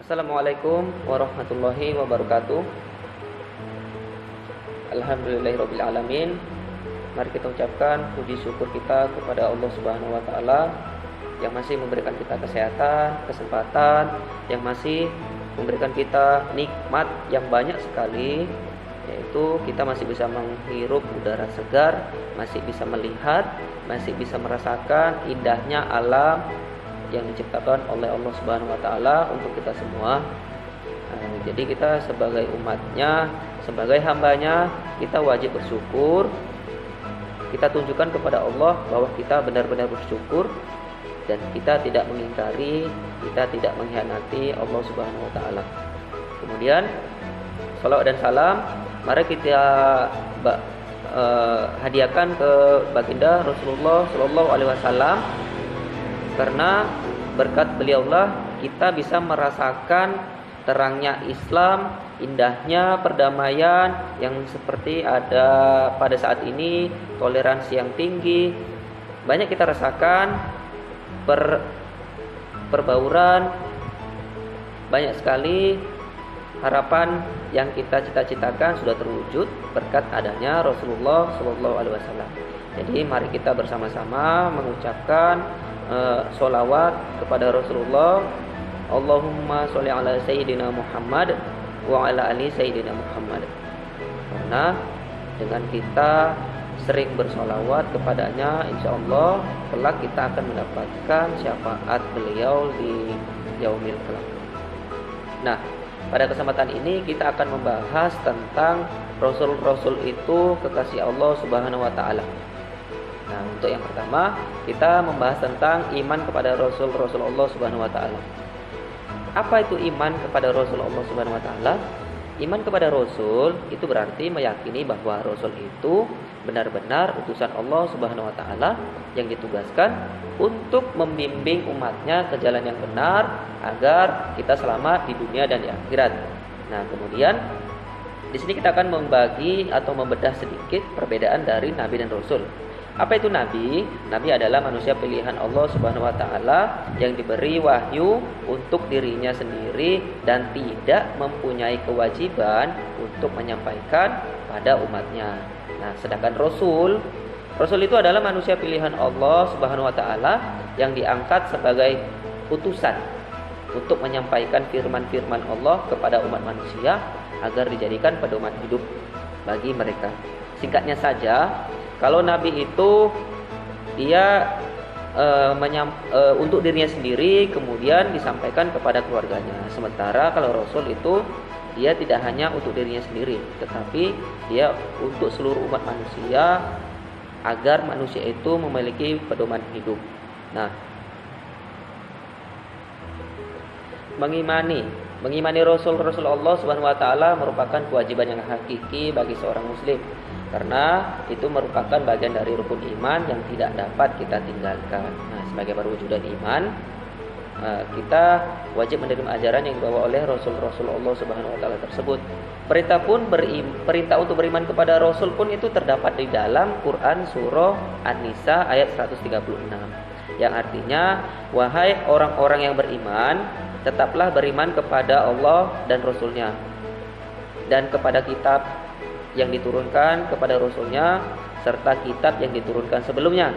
Assalamualaikum warahmatullahi wabarakatuh. Alhamdulillahirabbil alamin. Mari kita ucapkan puji syukur kita kepada Allah Subhanahu wa taala yang masih memberikan kita kesehatan, kesempatan, yang masih memberikan kita nikmat yang banyak sekali, yaitu kita masih bisa menghirup udara segar, masih bisa melihat, masih bisa merasakan indahnya alam yang diciptakan oleh Allah Subhanahu wa taala untuk kita semua. Jadi kita sebagai umatnya, sebagai hambanya, kita wajib bersyukur. Kita tunjukkan kepada Allah bahwa kita benar-benar bersyukur dan kita tidak mengingkari, kita tidak mengkhianati Allah Subhanahu wa taala. Kemudian salawat dan salam mari kita hadiahkan ke baginda Rasulullah Shallallahu alaihi wasallam, karena berkat beliaulah kita bisa merasakan terangnya Islam, indahnya perdamaian yang seperti ada pada saat ini, toleransi yang tinggi. Banyak kita rasakan perbauran, banyak sekali harapan yang kita cita-citakan sudah terwujud berkat adanya Rasulullah Shallallahu alaihi wasallam. Jadi mari kita bersama-sama mengucapkan sholawat kepada Rasulullah. Allahumma sholli ala Sayyidina Muhammad wa ala ali Sayyidina Muhammad. Karena dengan kita sering bersolawat kepadanya, insya Allah kelak kita akan mendapatkan syafaat beliau di yaumil kelak. Nah, pada kesempatan ini kita akan membahas tentang Rasul-Rasul itu kekasih Allah Subhanahu wa ta'ala. Nah, untuk yang pertama kita membahas tentang iman kepada Rasul-Rasul Allah Subhanahu wa ta'ala. Apa itu iman kepada Rasul Allah Subhanahu wa ta'ala? Iman kepada Rasul itu berarti meyakini bahwa Rasul itu benar-benar utusan Allah Subhanahu wa ta'ala yang ditugaskan untuk membimbing umatnya ke jalan yang benar agar kita selamat di dunia dan di akhirat. Nah, kemudian di sini kita akan membagi atau membedah sedikit perbedaan dari nabi dan rasul. Apa itu nabi? Nabi adalah manusia pilihan Allah Subhanahu wa taala yang diberi wahyu untuk dirinya sendiri dan tidak mempunyai kewajiban untuk menyampaikan pada umatnya. Nah, sedangkan rasul itu adalah manusia pilihan Allah Subhanahu wa taala yang diangkat sebagai utusan untuk menyampaikan firman-firman Allah kepada umat manusia agar dijadikan pedoman hidup bagi mereka. Singkatnya saja, kalau nabi itu dia untuk dirinya sendiri kemudian disampaikan kepada keluarganya. Sementara kalau rasul itu dia tidak hanya untuk dirinya sendiri, tetapi dia untuk seluruh umat manusia agar manusia itu memiliki pedoman hidup. Nah, mengimani Rasul-Rasul Allah Subhanahu wa taala merupakan kewajiban yang hakiki bagi seorang muslim, karena itu merupakan bagian dari rukun iman yang tidak dapat kita tinggalkan. Nah, sebagai perwujudan iman, kita wajib menerima ajaran yang dibawa oleh Rasul-Rasul Allah Subhanahu wa taala tersebut. Perintah untuk beriman kepada Rasul pun itu terdapat di dalam Quran surah An-Nisa ayat 136, yang artinya, wahai orang-orang yang beriman, tetaplah beriman kepada Allah dan Rasul-Nya dan kepada kitab yang diturunkan kepada Rasul-Nya serta kitab yang diturunkan sebelumnya.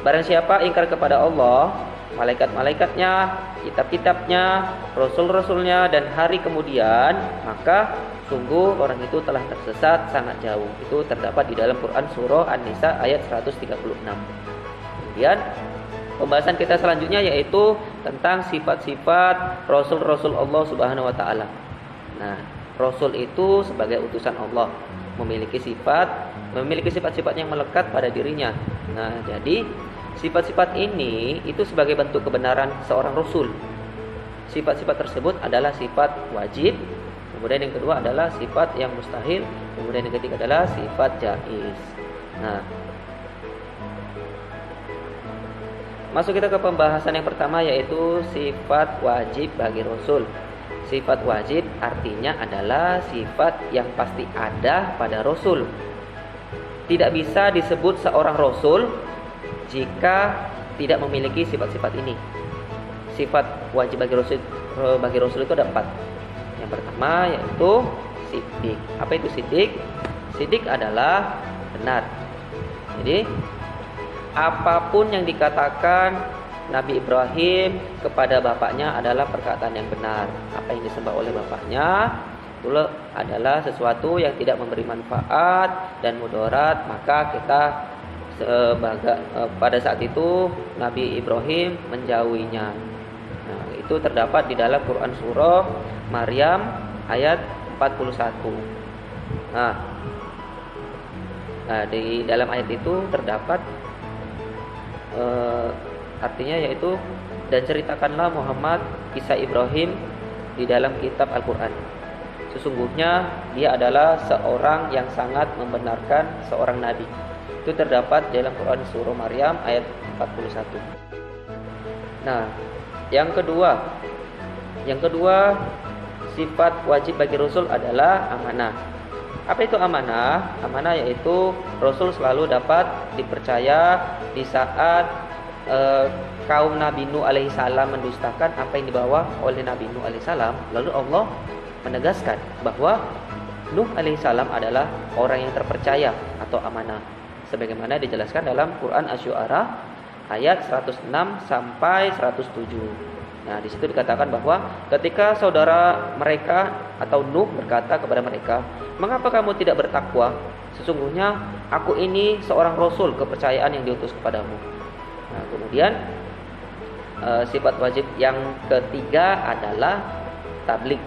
Barang siapa ingkar kepada Allah, malaikat-malaikatnya, kitab-kitabnya, Rasul-Rasulnya dan hari kemudian, maka sungguh orang itu telah tersesat sangat jauh. Itu terdapat di dalam Quran surah An-Nisa ayat 136. Kemudian pembahasan kita selanjutnya yaitu tentang sifat-sifat Rasul-Rasul Allah Subhanahu wa taala. Nah, Rasul itu sebagai utusan Allah memiliki sifat-sifat yang melekat pada dirinya. Nah, jadi sifat-sifat ini itu sebagai bentuk kebenaran seorang rasul. Sifat-sifat tersebut adalah sifat wajib, kemudian yang kedua adalah sifat yang mustahil, kemudian yang ketiga adalah sifat jaiz. Nah, masuk kita ke pembahasan yang pertama yaitu sifat wajib bagi rasul. Sifat wajib artinya adalah sifat yang pasti ada pada rasul. Tidak bisa disebut seorang rasul jika tidak memiliki sifat-sifat ini. Sifat wajib bagi bagi Rasul itu ada 4. Yang pertama yaitu siddiq. Apa itu siddiq? Siddiq adalah benar. Jadi apapun yang dikatakan Nabi Ibrahim kepada bapaknya adalah perkataan yang benar. Apa yang disembah oleh bapaknya itu adalah sesuatu yang tidak memberi manfaat dan mudarat, maka kita pada saat itu Nabi Ibrahim menjauhinya. Nah, itu terdapat di dalam Quran surah Maryam ayat 41. Nah, di dalam ayat itu terdapat artinya yaitu, dan ceritakanlah Muhammad kisah Ibrahim di dalam kitab Al-Quran. Sesungguhnya dia adalah seorang yang sangat membenarkan seorang nabi. Itu terdapat dalam Quran surah Maryam ayat 41. Nah, yang kedua sifat wajib bagi Rasul adalah amanah. Apa itu amanah? Amanah yaitu Rasul selalu dapat dipercaya di saat kaum Nabi Nuh alaihissalam mendustakan apa yang dibawa oleh Nabi Nuh alaihissalam. Lalu Allah menegaskan bahwa Nuh alaihissalam adalah orang yang terpercaya atau amanah, sebagaimana dijelaskan dalam Quran Asy-Syu'ara ayat 106 sampai 107. Nah, di situ dikatakan bahwa ketika saudara mereka atau Nuh berkata kepada mereka, "Mengapa kamu tidak bertakwa? Sesungguhnya aku ini seorang rasul kepercayaan yang diutus kepadamu." Nah, kemudian sifat wajib yang ketiga adalah tabligh.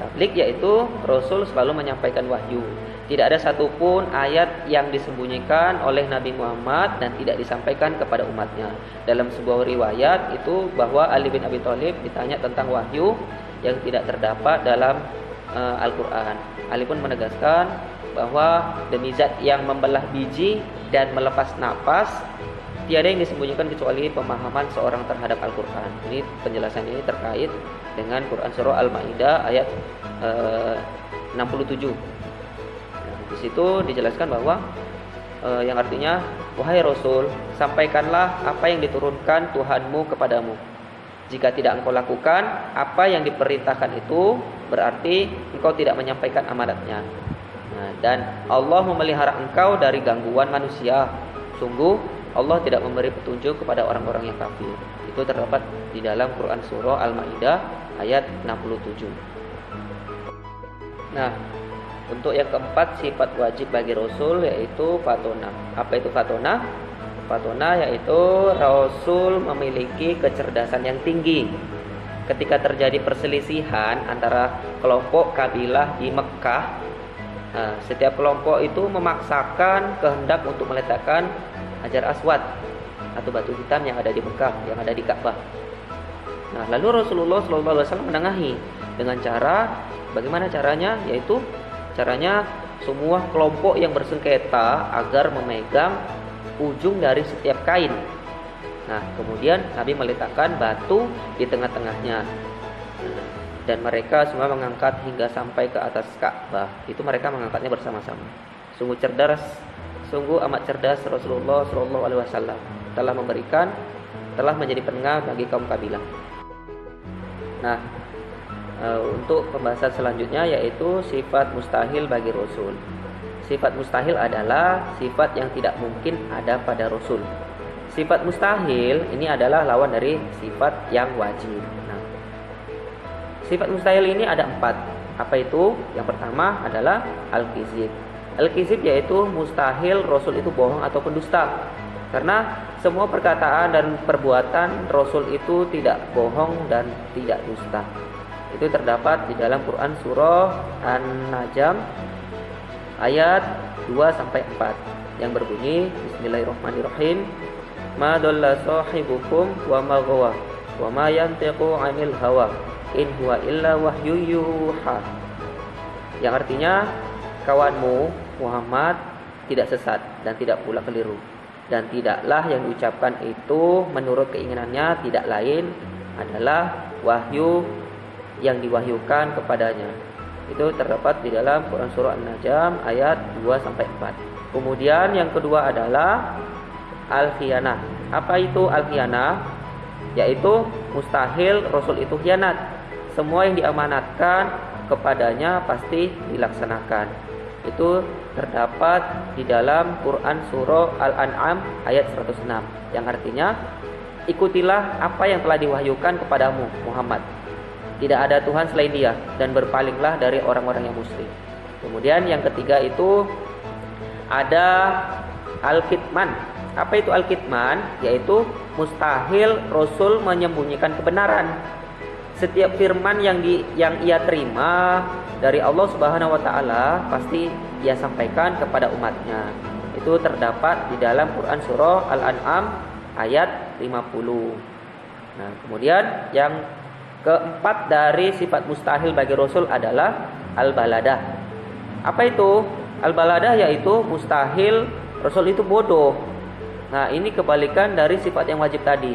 Tabligh yaitu Rasul selalu menyampaikan wahyu. Tidak ada satupun ayat yang disembunyikan oleh Nabi Muhammad dan tidak disampaikan kepada umatnya. Dalam sebuah riwayat itu bahwa Ali bin Abi Thalib ditanya tentang wahyu yang tidak terdapat dalam Al-Quran. Ali pun menegaskan bahwa demi zat yang membelah biji dan melepas napas, tiada yang disembunyikan kecuali pemahaman seorang terhadap Al-Quran. Ini penjelasan ini terkait dengan Quran surah Al-Maidah ayat 67. Di situ dijelaskan bahwa yang artinya, wahai Rasul, sampaikanlah apa yang diturunkan Tuhanmu kepadamu. Jika tidak engkau lakukan apa yang diperintahkan itu, berarti engkau tidak menyampaikan amanatnya. Nah, dan Allah memelihara engkau dari gangguan manusia. Sungguh Allah tidak memberi petunjuk kepada orang-orang yang kafir. Itu terdapat di dalam Quran surah Al-Maidah ayat 67. Nah, untuk yang keempat sifat wajib bagi Rasul yaitu fatona. Apa itu fatona? Fatona yaitu Rasul memiliki kecerdasan yang tinggi. Ketika terjadi perselisihan antara kelompok kabilah di Mekah, setiap kelompok itu memaksakan kehendak untuk meletakkan Hajar Aswad atau batu hitam yang ada di Mekah, yang ada di Ka'bah. Nah, lalu Rasulullah SAW menengahi dengan cara, bagaimana caranya? Yaitu caranya semua kelompok yang bersengketa agar memegang ujung dari setiap kain. Nah, kemudian Nabi meletakkan batu di tengah-tengahnya. Dan mereka semua mengangkat hingga sampai ke atas Ka'bah. Itu mereka mengangkatnya bersama-sama. Sungguh cerdas, sungguh amat cerdas Rasulullah SAW telah menjadi penengah bagi kaum kabilah. Nah, untuk pembahasan selanjutnya yaitu sifat mustahil bagi Rasul. Sifat mustahil adalah sifat yang tidak mungkin ada pada Rasul. Sifat mustahil ini adalah lawan dari sifat yang wajib. Nah, sifat mustahil ini ada 4. Apa itu? Yang pertama adalah al-kizib. Al-kizib yaitu mustahil Rasul itu bohong atau pendusta. Karena semua perkataan dan perbuatan Rasul itu tidak bohong dan tidak dusta. Itu terdapat di dalam Quran surah An-Najm ayat 2-4 yang berbunyi, Bismillahirrahmanirrahim, ma dhalla sahibukum wa ma ghawa wa ma yantiqu 'anil hawa in huwa illa wahyu yuha. Yang artinya, kawanmu Muhammad tidak sesat dan tidak pula keliru, dan tidaklah yang diucapkan itu menurut keinginannya tidak lain adalah wahyu yang diwahyukan kepadanya. Itu terdapat di dalam Quran surah An-Najm ayat 2-4. Kemudian yang kedua adalah al-khiyanah. Apa itu al-khiyanah? yaitu mustahil Rasul itu khianat. Semua yang diamanatkan kepadanya pasti dilaksanakan. Itu terdapat di dalam Quran surah Al-An'am ayat 106, yang artinya ikutilah apa yang telah diwahyukan kepadamu Muhammad. Tidak ada Tuhan selain Dia, dan berpalinglah dari orang-orang yang musyrik. Kemudian yang ketiga itu ada al-kitman. Apa itu al-kitman? Yaitu mustahil Rasul menyembunyikan kebenaran. Setiap firman yang ia terima dari Allah Subhanahu wa taala pasti ia sampaikan kepada umatnya. Itu terdapat di dalam Quran surah Al-An'am ayat 50. Nah, kemudian yang keempat dari sifat mustahil bagi Rasul adalah al-baladah. Apa itu? Al-baladah yaitu mustahil Rasul itu bodoh. Nah, ini kebalikan dari sifat yang wajib tadi.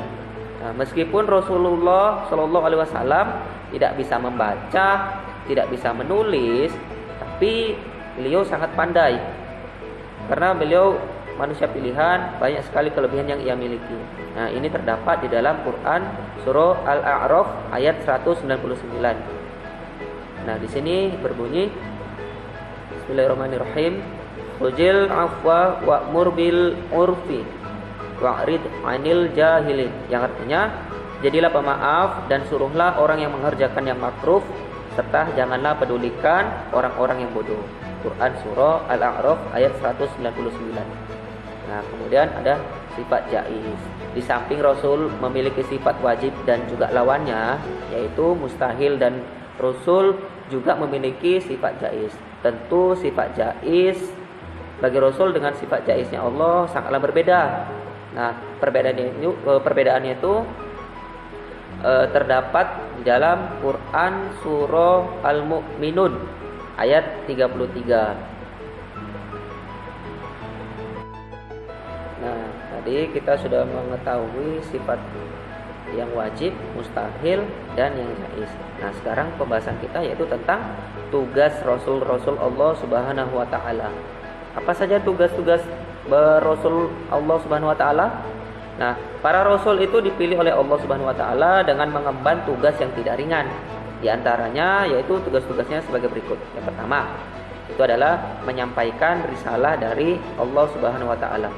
Nah, meskipun Rasulullah Shallallahu Alaihi Wasallam tidak bisa membaca, tidak bisa menulis, tapi beliau sangat pandai karena beliau manusia pilihan, banyak sekali kelebihan yang ia miliki. Nah, ini terdapat di dalam Quran surah Al-A'raf ayat 199. Nah, di sini berbunyi Bismillahirrahmanirrahim. Khudhil afwa wa'mur bil urfi wa'rid 'anil jahilin, yang artinya jadilah pemaaf dan suruhlah orang yang mengerjakan yang makruh, serta janganlah pedulikan orang-orang yang bodoh. Quran surah Al-A'raf ayat 199. Nah, kemudian ada sifat jaiz. Di samping Rasul memiliki sifat wajib dan juga lawannya, yaitu mustahil, dan Rasul juga memiliki sifat jaiz. Tentu sifat jaiz bagi Rasul dengan sifat jaiznya Allah sangatlah berbeda. Nah, perbedaannya itu terdapat di dalam Quran surah Al-Mu'minun ayat 33. Nah, tadi kita sudah mengetahui sifat yang wajib, mustahil, dan yang jaiz. Nah, sekarang pembahasan kita yaitu tentang tugas Rasul-Rasul Allah Subhanahu wa taala. Apa saja tugas-tugas Rasul Allah Subhanahu wa taala? Nah, para rasul itu dipilih oleh Allah Subhanahu wa taala dengan mengemban tugas yang tidak ringan. Di antaranya yaitu tugas-tugasnya sebagai berikut. Yang pertama, itu adalah menyampaikan risalah dari Allah Subhanahu wa taala.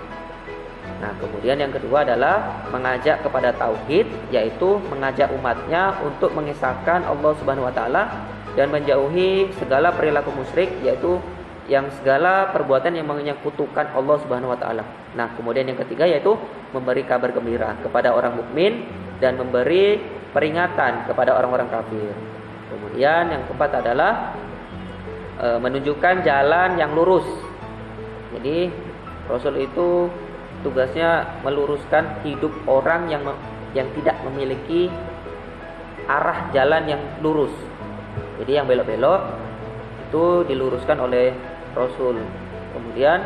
Nah, kemudian yang kedua adalah mengajak kepada tauhid, yaitu mengajak umatnya untuk mengesahkan Allah Subhanahu wa taala dan menjauhi segala perilaku musyrik, yaitu yang segala perbuatan yang menyekutukan Allah Subhanahu wa taala. Nah, kemudian yang ketiga yaitu memberi kabar gembira kepada orang mukmin dan memberi peringatan kepada orang-orang kafir. Kemudian yang keempat adalah menunjukkan jalan yang lurus. Jadi Rasul itu tugasnya meluruskan hidup orang yang tidak memiliki arah jalan yang lurus. Jadi yang belok-belok itu diluruskan oleh Rasul. Kemudian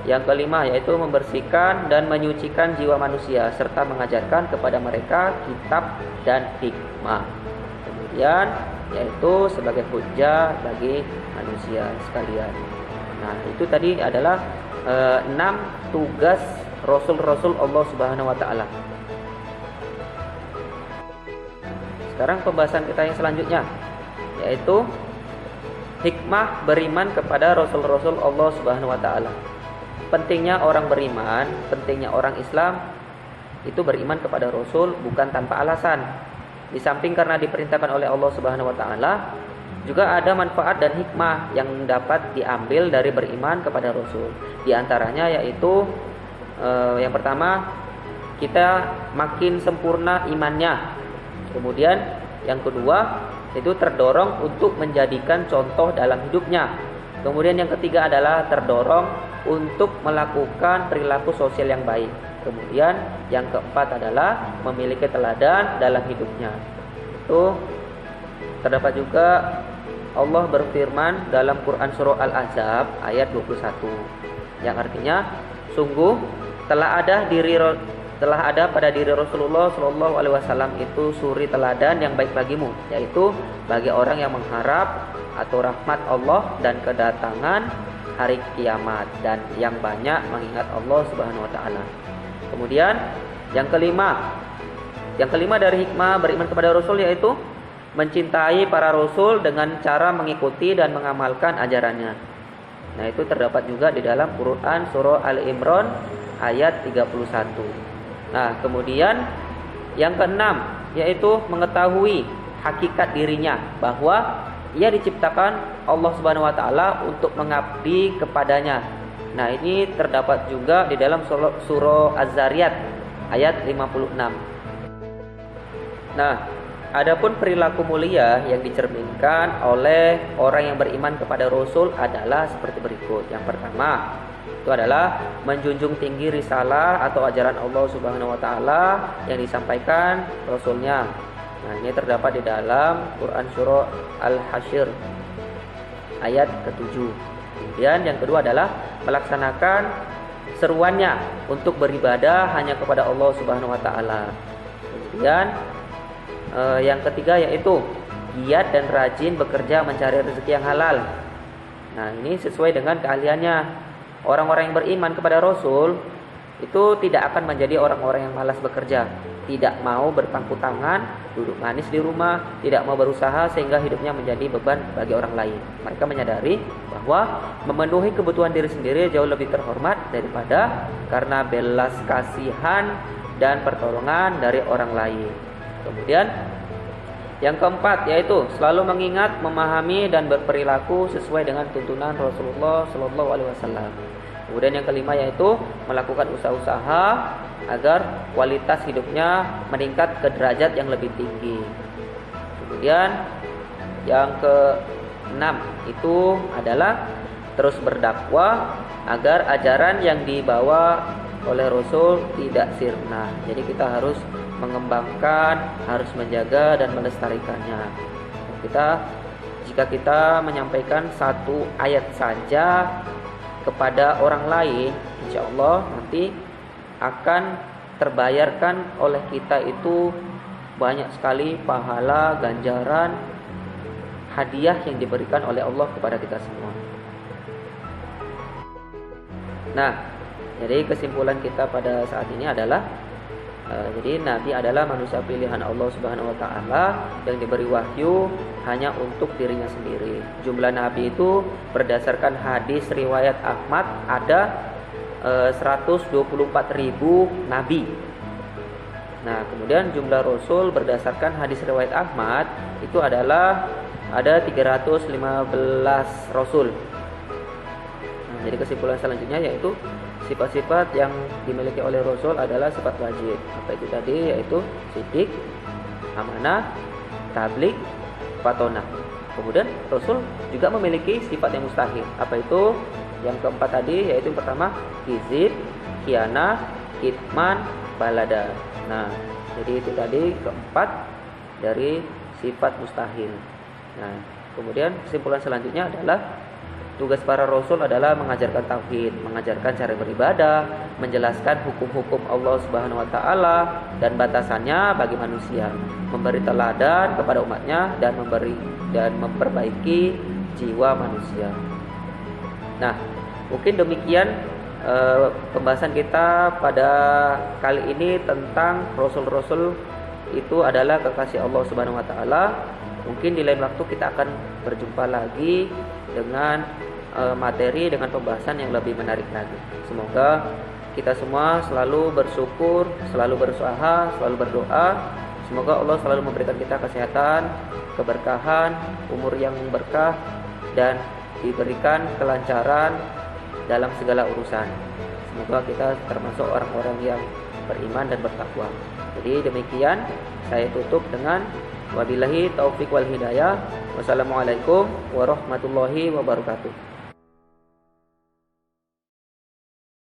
yang kelima yaitu membersihkan dan menyucikan jiwa manusia serta mengajarkan kepada mereka kitab dan hikmah. Kemudian yaitu sebagai hujjah bagi manusia sekalian. Nah, itu tadi adalah 6 tugas Rasul-Rasul Allah Subhanahu wa taala. Sekarang pembahasan kita yang selanjutnya yaitu hikmah beriman kepada Rasul-Rasul Allah Subhanahu wa taala. Pentingnya orang beriman, pentingnya orang Islam itu beriman kepada Rasul bukan tanpa alasan. Di samping karena diperintahkan oleh Allah Subhanahu wa taala, juga ada manfaat dan hikmah yang dapat diambil dari beriman kepada Rasul. Di antaranya yaitu yang pertama, kita makin sempurna imannya. Kemudian yang kedua, itu terdorong untuk menjadikan contoh dalam hidupnya. Kemudian yang ketiga adalah terdorong untuk melakukan perilaku sosial yang baik. Kemudian yang keempat adalah memiliki teladan dalam hidupnya. Itu terdapat juga Allah berfirman dalam Quran surah Al-Ahzab ayat 21, yang artinya sungguh telah ada pada diri Rasulullah Shallallahu Alaihi Wasallam itu suri teladan yang baik bagimu, yaitu bagi orang yang mengharap atau rahmat Allah dan kedatangan hari kiamat, dan yang banyak mengingat Allah Subhanahu Wa Taala. Kemudian yang kelima Yang kelima dari hikmah beriman kepada Rasul yaitu mencintai para Rasul dengan cara mengikuti dan mengamalkan ajarannya. Nah, itu terdapat juga di dalam Quran surah Al-Imran ayat 31. Nah, kemudian yang keenam yaitu mengetahui hakikat dirinya bahwa ia diciptakan Allah Subhanahu wa taala untuk mengabdi kepadanya. Nah, ini terdapat juga di dalam surah Az-Zariyat ayat 56. Nah, adapun perilaku mulia yang dicerminkan oleh orang yang beriman kepada Rasul adalah seperti berikut. Yang pertama, itu adalah menjunjung tinggi risalah atau ajaran Allah Subhanahu wa taala yang disampaikan Rasulnya. Nah, ini terdapat di dalam Quran surah Al-Hasyr ayat ke-7. Kemudian yang kedua adalah melaksanakan seruannya untuk beribadah hanya kepada Allah Subhanahu wa taala. Kemudian yang ketiga yaitu giat dan rajin bekerja mencari rezeki yang halal. Nah, ini sesuai dengan keahliannya. Orang-orang yang beriman kepada Rasul itu tidak akan menjadi orang-orang yang malas bekerja, tidak mau berpangku tangan, duduk manis di rumah, tidak mau berusaha sehingga hidupnya menjadi beban bagi orang lain. Mereka menyadari bahwa memenuhi kebutuhan diri sendiri jauh lebih terhormat daripada karena belas kasihan dan pertolongan dari orang lain. Kemudian yang keempat yaitu selalu mengingat, memahami dan berperilaku sesuai dengan tuntunan Rasulullah Shallallahu Alaihi Wasallam. Kemudian yang kelima yaitu melakukan usaha-usaha agar kualitas hidupnya meningkat ke derajat yang lebih tinggi. Kemudian yang keenam itu adalah terus berdakwah agar ajaran yang dibawa oleh Rasul tidak sirna. Jadi kita harus mengembangkan, harus menjaga dan melestarikannya. Jika kita menyampaikan satu ayat saja kepada orang lain, insya Allah nanti akan terbayarkan oleh kita itu banyak sekali pahala, ganjaran, hadiah yang diberikan oleh Allah kepada kita semua. Nah, jadi kesimpulan kita pada saat ini adalah jadi Nabi adalah manusia pilihan Allah Subhanahu wa taala yang diberi wahyu hanya untuk dirinya sendiri. Jumlah Nabi itu berdasarkan hadis riwayat Ahmad ada 124.000 Nabi. Nah, kemudian jumlah Rasul berdasarkan hadis riwayat Ahmad itu adalah ada 315 Rasul. Nah, jadi kesimpulan selanjutnya yaitu sifat-sifat yang dimiliki oleh Rasul adalah sifat wajib. Apa itu tadi? Yaitu sidik, amanah, tabligh, fatonah. Kemudian Rasul juga memiliki sifat yang mustahil. Apa itu? Yang keempat tadi yaitu yang pertama kizib, khianah, kitman, balada. Nah, jadi itu tadi keempat dari sifat mustahil. Nah, kemudian kesimpulan selanjutnya adalah tugas para Rasul adalah mengajarkan tauhid, mengajarkan cara beribadah, menjelaskan hukum-hukum Allah Subhanahu wa taala dan batasannya bagi manusia, memberi teladan kepada umatnya dan memperbaiki jiwa manusia. Nah, mungkin demikian pembahasan kita pada kali ini tentang Rasul-Rasul itu adalah kekasih Allah Subhanahu wa taala. Mungkin di lain waktu kita akan berjumpa lagi dengan materi dengan pembahasan yang lebih menarik lagi. Semoga kita semua selalu bersyukur, selalu berusaha, selalu berdoa. Semoga Allah selalu memberikan kita kesehatan, keberkahan, umur yang berkah dan diberikan kelancaran dalam segala urusan. Semoga kita termasuk orang-orang yang beriman dan bertakwa. Jadi demikian saya tutup dengan wabillahi taufik wal hidayah. Wassalamualaikum warahmatullahi wabarakatuh.